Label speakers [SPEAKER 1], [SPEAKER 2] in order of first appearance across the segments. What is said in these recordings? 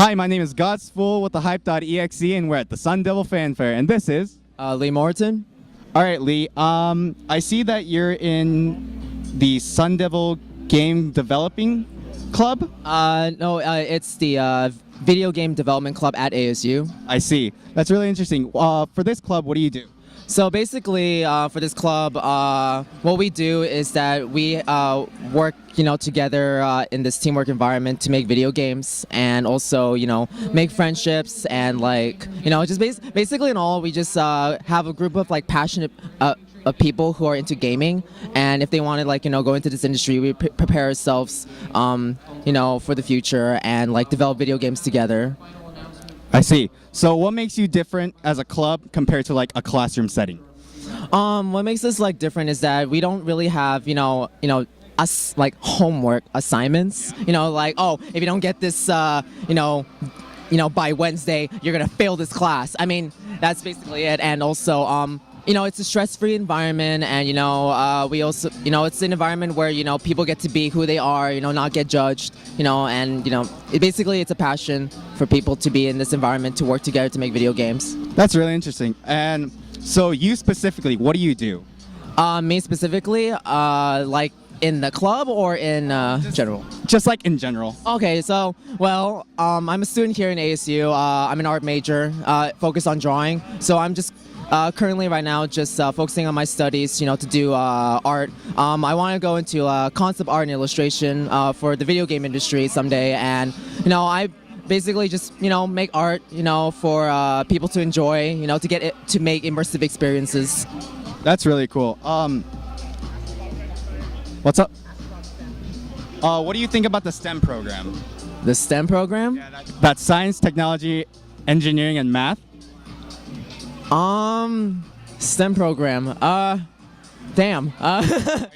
[SPEAKER 1] Hi, my name is Godsfool with the Hype.EXE, and we're at the Sun Devil Fanfare, and this is...
[SPEAKER 2] Lee Morton.
[SPEAKER 1] All right, Lee. I see that you're in the Sun Devil Game Developing Club?
[SPEAKER 2] No, it's the Video Game Development Club at ASU.
[SPEAKER 1] I see. That's really interesting. For this club, what do you do?
[SPEAKER 2] So basically, for this club, what we do is that we work, together in this teamwork environment to make video games, and also, make friendships, and just basically in all, we just have a group of passionate of people who are into gaming, and if they want to go into this industry, we prepare ourselves, for the future, and develop video games together.
[SPEAKER 1] I see. So what makes you different as a club compared to a classroom setting?
[SPEAKER 2] What makes us different is that we don't really have us homework assignments. Oh, if you don't get this by Wednesday, you're gonna fail this class. I mean, that's basically it. And also it's a stress-free environment, and we also it's an environment where people get to be who they are, not get judged, and basically it's a passion for people to be in this environment, to work together to make video games.
[SPEAKER 1] That's really interesting. And so you specifically, what do you do?
[SPEAKER 2] Me specifically, in the club or in general?
[SPEAKER 1] Just in general.
[SPEAKER 2] Okay, so, well, I'm a student here in ASU. I'm an art major, focused on drawing. So I'm just currently right now just focusing on my studies, to do art. I want to go into concept art and illustration for the video game industry someday. And, I basically just, make art, for people to enjoy, to make immersive experiences.
[SPEAKER 1] That's really cool. What's up? What do you think about the STEM program?
[SPEAKER 2] The STEM program?
[SPEAKER 1] Yeah, that's science, technology, engineering, and math.
[SPEAKER 2] STEM program. Damn.
[SPEAKER 1] Are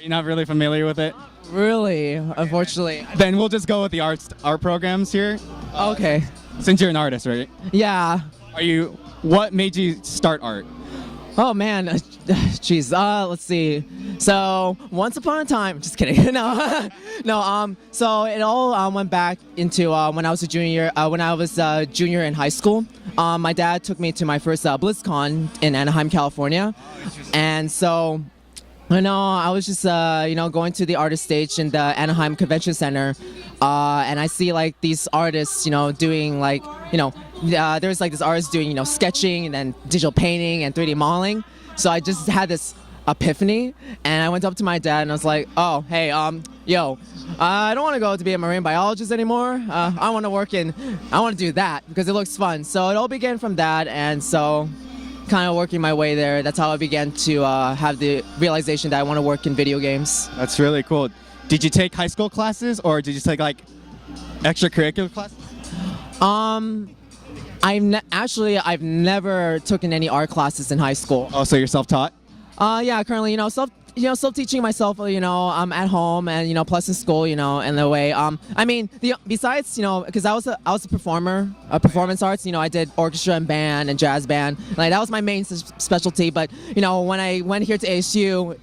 [SPEAKER 1] you not really familiar with it?
[SPEAKER 2] Really, unfortunately.
[SPEAKER 1] Then we'll just go with the art programs here.
[SPEAKER 2] Okay.
[SPEAKER 1] Since you're an artist, right?
[SPEAKER 2] Yeah.
[SPEAKER 1] What made you start art?
[SPEAKER 2] Oh man, jeez. Let's see. So once upon a time, just kidding. No, no. So it all went back into when I was a junior. When I was junior in high school, my dad took me to my first BlizzCon in Anaheim, California, and so. I was just, going to the artist stage in the Anaheim Convention Center, and I see, these artists, doing, there's, this artist doing, sketching and then digital painting and 3D modeling. So I just had this epiphany, and I went up to my dad and I was like, oh, hey, yo, I don't want to go to be a marine biologist anymore. I want to do that because it looks fun. So it all began from that, and so... kind of working my way there. That's how I began to have the realization that I want to work in video games.
[SPEAKER 1] That's really cool. Did you take high school classes, or did you take extracurricular classes?
[SPEAKER 2] I've never taken any art classes in high school.
[SPEAKER 1] Oh, so you're self-taught?
[SPEAKER 2] Yeah, currently, self-teaching myself, I'm at home, and, plus in school, in a way. Besides, because I was a performer, performance arts, I did orchestra and band and jazz band. That was my main specialty. But, when I went here to ASU,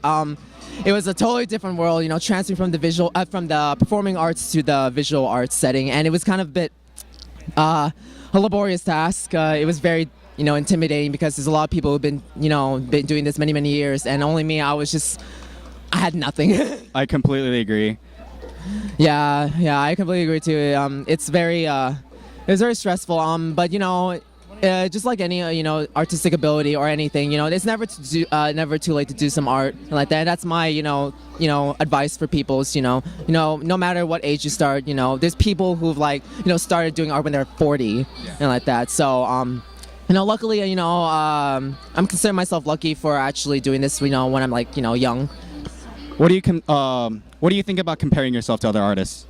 [SPEAKER 2] it was a totally different world, transferring from the performing arts to the visual arts setting. And it was kind of a bit a laborious task. It was very intimidating because there's a lot of people who've been doing this many years, and only me, I had nothing.
[SPEAKER 1] I completely agree.
[SPEAKER 2] Yeah, I completely agree too. It's very very stressful. But just like any artistic ability or anything, it's never too late to do some art like that. That's my advice for people. Is, no matter what age you start, there's people who've started doing art when they're 40 and like that. So luckily, I'm considering myself lucky for actually doing this, when I'm young.
[SPEAKER 1] What do you think about comparing yourself to other artists?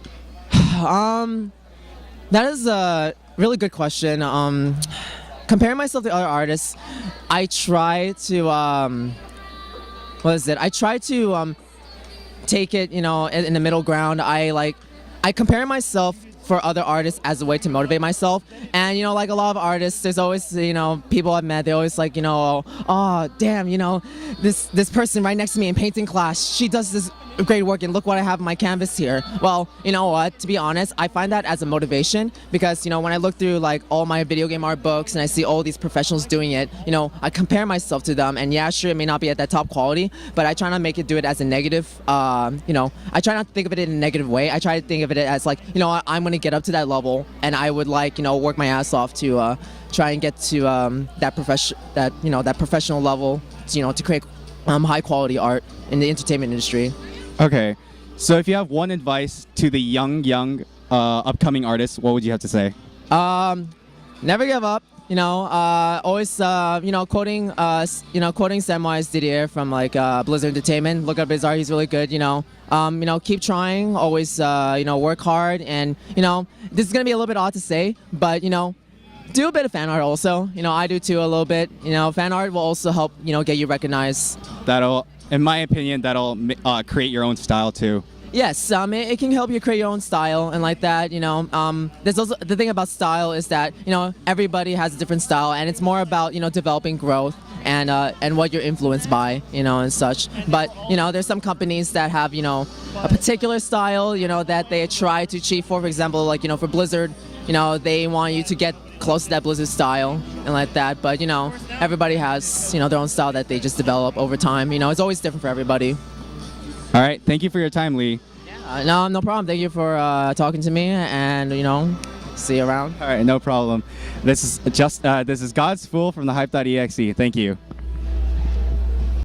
[SPEAKER 2] That is a really good question. Comparing myself to other artists, I try to I try to take it, in the middle ground. I compare myself for other artists as a way to motivate myself. And you know, like a lot of artists, there's always, you know, people I've met, they always like, you know, oh damn, you know, this person right next to me in painting class, she does this great work, and look what I have on my canvas here. Well, you know what, to be honest, I find that as a motivation, because you know, when I look through like all my video game art books and I see all these professionals doing it, you know, I compare myself to them, and yeah, sure, it may not be at that top quality, but I try not to make it do it as a negative, you know, I try not to think of it in a negative way. I try to think of it as like, you know, I'm gonna get up to that level, and I would like, you know, work my ass off to try and get to that professional level, you know, to create high quality art in the entertainment industry.
[SPEAKER 1] Okay, so if you have one advice to the young upcoming artists, what would you have to say?
[SPEAKER 2] Never give up. You know, always, you know, quoting Samwise Didier from like Blizzard Entertainment. Look up his art; he's really good. You know, keep trying. Always, you know, work hard. And you know, this is gonna be a little bit odd to say, but you know, do a bit of fan art also. You know, I do too a little bit. You know, fan art will also help, you know, get you recognized.
[SPEAKER 1] That'll, in my opinion, that'll create your own style too.
[SPEAKER 2] Yes, it can help you create your own style and like that, you know. There's also the thing about style is that, you know, everybody has a different style, and it's more about, you know, developing growth and what you're influenced by, you know, and such. But, you know, there's some companies that have, you know, a particular style, you know, that they try to achieve for example, like, you know, for Blizzard, you know, they want you to get close to that Blizzard style and like that. But, you know, everybody has, you know, their own style that they just develop over time. You know, it's always different for everybody.
[SPEAKER 1] All right, thank you for your time, Lee.
[SPEAKER 2] No problem. Thank you for talking to me, and you know, see you around.
[SPEAKER 1] All right, no problem. This is God's Fool from the Hype.EXE. Thank you.